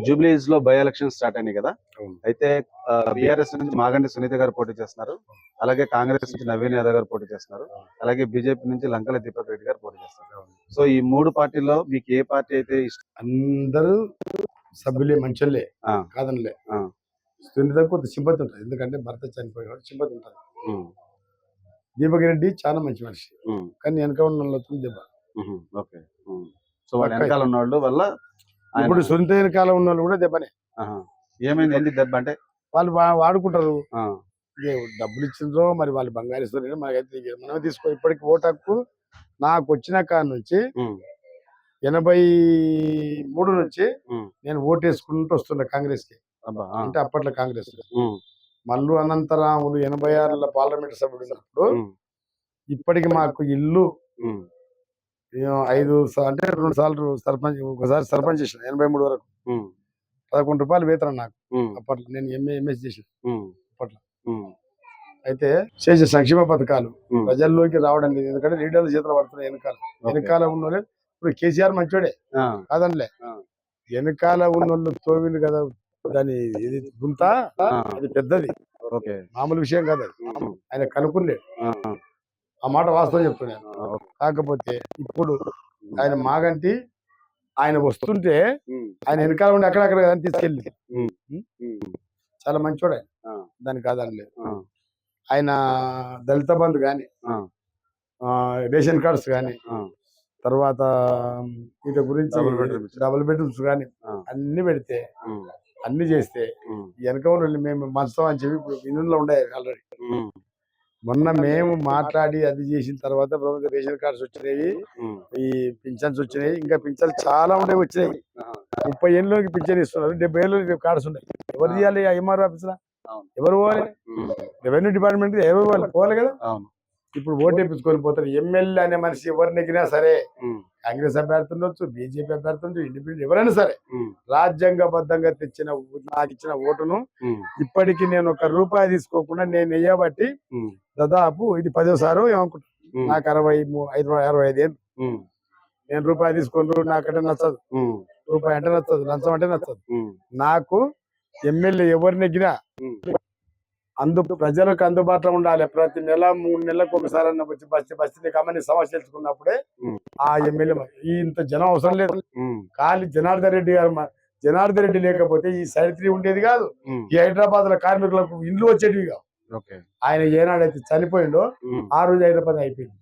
జూబ్లీస్ లో by election start అయినాయి కదా. అవును. అయితే బీఆర్ఎస్ నుంచి మాగంటి సునీత గారు పోటీ చేస్తున్నారు, అలాగే కాంగ్రెస్ నుంచి నవీన్ యాదవ్ గారు పోటీ చేస్తున్నారు, అలాగే బీజేపీ నుంచి లంకల దీపక్ రెడ్డి గారు పోటీ చేస్తున్నారు. సో ఈ మూడు పార్టీల్లో మీకు ఏ పార్టీ అయితే ఇష్టం? అందరూ సభ్యులే, మంచోళ్ళే, ఆ, కాదనిలే. ఆ, సునీతకు కొంత సింపతి ఉంటుంది, ఎందుకంటే భర్త చనిపోయేవాడు, సింపతి ఉంటుంది. ఉమ్, దీపక్ రెడ్డి చాలా మంచి మనిషి, ఉమ్, కానీ వెనక ఉన్న వాళ్ళతో దెబ్బ. ఓకే. సో వాళ్ళ వెనకాల ఉన్న వాళ్ళు వల్ల ఇప్పుడు సునీత వెనకాల ఉన్న వాళ్ళు కూడా దెబ్బనే. ఏమైంది, ఏంటి దెబ్బ అంటే? వాళ్ళు వాడుకుంటారు, డబ్బులు ఇచ్చిండ్రో మరి వాళ్ళు బంగారు ఇస్తారు, మనకైతే మనం తీసుకో. ఇప్పటికి ఓటు హక్కు నాకు వచ్చిన కాడ నుంచి 83 నుంచి నేను ఓటు వేసుకుంటూ వస్తున్నా కాంగ్రెస్ కి. అంటే అప్పట్లో కాంగ్రెస్ మల్లు అనంతరాములు 86లో పార్లమెంట్ సభ్యుడు ఉన్నప్పుడు ఇప్పటికి మాకు ఇల్లు 5 అంటే 2 సార్లు సర్పంచ్, ఒకసారి సర్పంచ్ చేసిన 83 వరకు. 11 రూపాయలు వేతనం నాకు అప్పట్లో. నేను ఎంఎస్ చేసిన అప్పట్లో. అయితే చేసే సంక్షేమ పథకాలు ప్రజల్లోకి రావడం లేదు, ఎందుకంటే లీడర్ల చేతులు పడుతున్నాయి. వెనకాల ఉన్నోళ్ళే. ఇప్పుడు కేసీఆర్ మంచోడే, కాదనిలే. వెనకాల ఉన్నోళ్ళు తోవిలు కదా, దాని ఇది గుంత అది పెద్దది, మామూలు విషయం కాదు అది. ఆయన కనుక్కున్నాడు, ఆ మాట వాస్తవం చెప్తున్నాను. కాకపోతే ఇప్పుడు ఆయన మాగంటి ఆయన వస్తుంటే ఆయన వెనకాల ఉండి అక్కడక్కడ కదా తీసుకెళ్ళి చాలా మంచోడు ఆయన, దాని కాదనిలేదు. ఆయన దళిత బంధు కానీ, రేషన్ కార్డ్స్ కానీ, తర్వాత వీటి గురించి డబుల్ బెడ్రూమ్స్ కానీ అన్ని పెడితే, అన్ని చేస్తే వెనక వాళ్ళు మేము మంచుతాం అని చెప్పి ఇప్పుడు ఇందులో ఉండే ఆల్రెడీ. మొన్న మేము మాట్లాడి అది చేసిన తర్వాత ప్రభుత్వ రేషన్ కార్డ్స్ వచ్చినాయి, ఈ పింఛన్స్ వచ్చినాయి, ఇంకా పింఛన్లు చాలా ఉండే వచ్చినాయి. 30 ఏళ్ళకి పింఛన్ ఇస్తున్నారు, 70 ఏళ్ళు కార్డ్స్ ఉన్నాయి. ఎవరు తీయాలి? ఎంఆర్ఓ ఆఫీస్ లా ఎవరు పోవాలి? రెవెన్యూ డిపార్ట్మెంట్ ఎవరు పోవాలి కదా. ఇప్పుడు ఓటు వేపించుకొని పోతారు. ఎమ్మెల్యే అనే మనిషి ఎవరు నెగ్గినా సరే, కాంగ్రెస్ అభ్యర్థి ఉండొచ్చు, బీజేపీ అభ్యర్థి ఉండొచ్చు, ఇండిపెండెంట్ ఎవరైనా సరే, రాజ్యాంగబద్ధంగా నాకు ఇచ్చిన ఓటును ఇప్పటికీ నేను 1 రూపాయి తీసుకోకుండా నేను వేయబట్టి దాదాపు ఇది 10వ ఏమనుకుంటా. నాకు 65 ఏళ్ళు. నేను రూపాయి తీసుకుని నాకంటే నచ్చదు, రూపాయి అంటే నచ్చదు, లంచం అంటే నచ్చదు. నాకు ఎమ్మెల్యే ఎవరు నెగ్గినా ప్రజలకు అందుబాటులో ఉండాలి. ప్రతి నెల 3 నెలలకు ఒకసారి అన్న వచ్చి బస్తీ కమ్మని సమస్య తెలుసుకున్నప్పుడే ఆ ఎమ్మెల్యే. ఇంత జనం అవసరం లేదు, ఖాళీ జనార్దన్ రెడ్డి గారు. జనార్దన్ రెడ్డి లేకపోతే ఈ సైడ్ 3 ఉండేది కాదు, ఈ హైదరాబాద్ లో కార్మికులకు ఇండ్లు వచ్చేటివి కావు. ఆయన ఏనాడైతే చనిపోయిండో ఆ రోజు హైదరాబాద్ అయిపోయింది.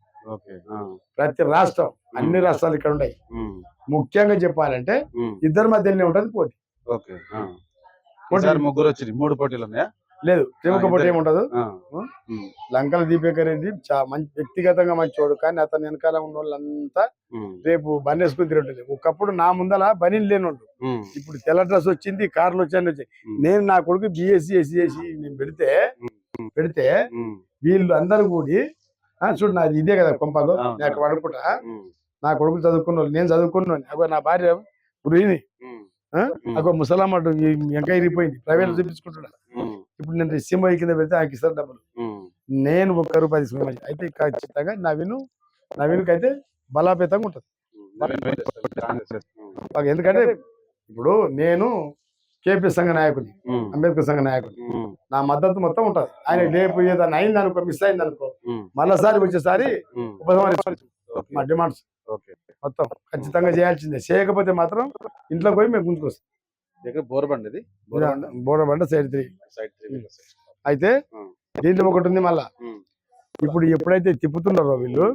ప్రతి రాష్ట్రం, అన్ని రాష్ట్రాలు ఇక్కడ ఉన్నాయి. ముఖ్యంగా చెప్పాలంటే ఇద్దరి మధ్యలోనే ఉంటది పోటీ. ముగ్గురు వచ్చి 3 పోటీలు ఉన్నాయా? లేదు, త్రిముఖ పోటీ ఏముంటదు. లంకల దీపక్ రెడ్డి మంచి వ్యక్తిగతంగా మంచివాడు, కానీ అతని వెనకాల ఉన్న వాళ్ళంతా రేపు బన్నేసుకుని తిరగలేదు. ఒకప్పుడు నా ముందల బనీలు లేనుండు, ఇప్పుడు తెల్ల డ్రెస్ వచ్చింది, కార్లు వచ్చాయి. నేను నా కొడుకు బిఎస్సి ఎస్సిఎస్సి నేను పెడితే వీళ్ళు అందరూ కూడి చూడు నాది ఇదే కదా కొంపలు, నేను అక్కడ పడుకుంటా. నా కొడుకు చదువుకున్న వాళ్ళు, నేను చదువుకున్నాను. అగో నా భార్య గృహిణి, అగో ముసలామడు ఇంకా ఇరిగిపోయింది, ప్రైవేట్ చూపించుకుంటున్నా. ఇప్పుడు నేను రిసీమ్ కింద పెడితే నాకు ఇస్తారు డబ్బులు, నేను 1 రూపాయి తీసుకున్నాను. అయితే ఖచ్చితంగా నవీన్కి అయితే బలాపేతంగా ఉంటుంది. ఎందుకంటే ఇప్పుడు నేను కేపీ సంఘ నాయకుని, అంబేద్కర్ సంఘ నాయకుని, నా మద్దతు మొత్తం ఉంటది. ఆయన రేపు ఏదైనా అయింది అనుకో, మిస్ అయింది అనుకో, మళ్ళీసారి వచ్చేసారి ఉపసంహరించుకోవచ్చు. మా డిమాండ్స్ మొత్తం ఖచ్చితంగా చేయాల్సిందే. చేయకపోతే మాత్రం ఇంట్లో పోయి మేము గుంజుకొస్తాం. బోరబండ సైడ్ 3. అయితే దీంట్లో ఒకటి ఉంది మళ్ళా. ఇప్పుడు ఎప్పుడైతే తిప్పుతున్నారో వీళ్ళు,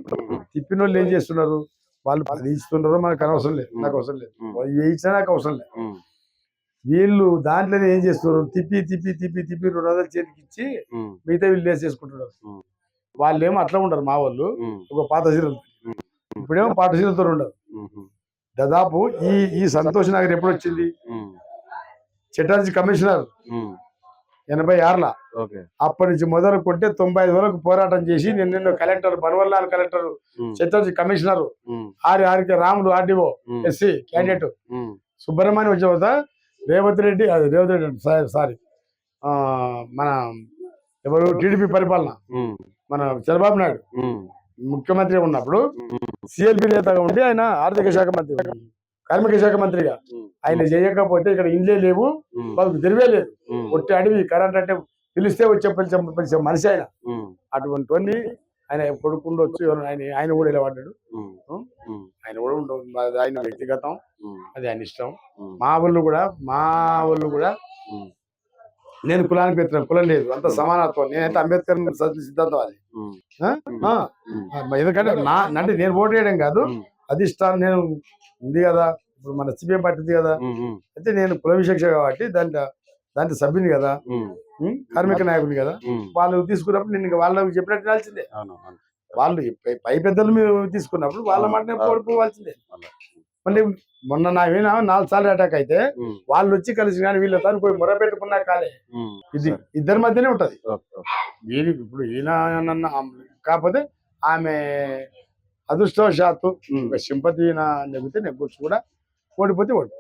తిప్పిన వాళ్ళు ఏం చేస్తున్నారు, వాళ్ళు 10 ఇస్తున్నారో మనకు అనవసరం లేదు, నాకు అవసరం లేదు, ఇచ్చినా నాకు అవసరం లేదు. వీళ్ళు దాంట్లోనే ఏం చేస్తున్నారు, తిప్పి 200 చేతికి ఇచ్చి మిగతా వీళ్ళు వేసేసుకుంటున్నారు. వాళ్ళేమో అట్లా ఉండరు, మా వాళ్ళు ఒక పాత చీరలు, ఇప్పుడేమో పాత చీరలతో ఉండరు. దాదాపు ఈ సంతోష్ నగర్ ఎప్పుడు వచ్చింది, చటర్జీ కమిషనర్ 86లా, అప్పటి నుంచి మొదలుకుంటే 95 వరకు పోరాటం చేసి నిన్న collector Banwallal collector, Chatterjee commissioner, RK Ramulu RDO SC candidate, Subrahmanyam వచ్చిన తర్వాత రేవంత్ రెడ్డి సారీ మన ఎవరు టీడీపీ పరిపాలన, మన చంద్రబాబు నాయుడు ముఖ్యమంత్రి ఉన్నప్పుడు సిఎల్పి నేతగా ఉండి ఆయన ఆర్థిక శాఖ మంత్రి కార్మిక శాఖ మంత్రిగా ఆయన చేయకపోతే ఇక్కడ ఇండ్లే లేవు, వాళ్ళకి తెలివే లేదు. ఒట్టి అడవి కరెంట్ అంటే పిలిస్తే వచ్చే మనిషి ఆయన. అటువంటి ఆయన కొడుకు ఉండొచ్చు, ఆయన కూడా ఇలా పడ్డాడు. ఆయన కూడా ఉండవు, ఆయన వ్యక్తిగతం, అది ఆయన ఇష్టం. మా వాళ్ళు కూడా నేను కులానికి వ్యతిరేకం, కులం లేదు, అంత సమానత్వం. నేనైతే అంబేద్కర్ సిద్ధాంతం అది. ఎందుకంటే అంటే నేను ఓటు వేయడం కాదు, అది ఇష్టం. నేను ఉంది కదా, ఇప్పుడు మన సిపిఎం పార్టీ ఉంది కదా, అయితే నేను కుల విశేష కాబట్టి దాంట్లో సభ్యుని కదా, కార్మిక నాయకుని కదా. వాళ్ళు తీసుకున్నప్పుడు నేను వాళ్ళకి చెప్పినట్టు వినాల్సిందే. వాళ్ళు పై పెద్దలు మీరు తీసుకున్నప్పుడు వాళ్ళ మాట కోరుకోవాల్సిందే. మళ్ళీ మొన్న నా 4 సార్లు అటాక్ అయితే వాళ్ళు వచ్చి కలిసి కానీ వీళ్ళ తను పోయి మొర పెట్టుకున్నా కాలే. ఇది ఇద్దరి మధ్యనే ఉంటది. ఇప్పుడు ఈయన కాకపోతే ఆమె అదృష్టవశాత్తు సింపతి నెగ్గితే నెగ్గొచ్చు కూడా, ఓడిపోతే ఓడి.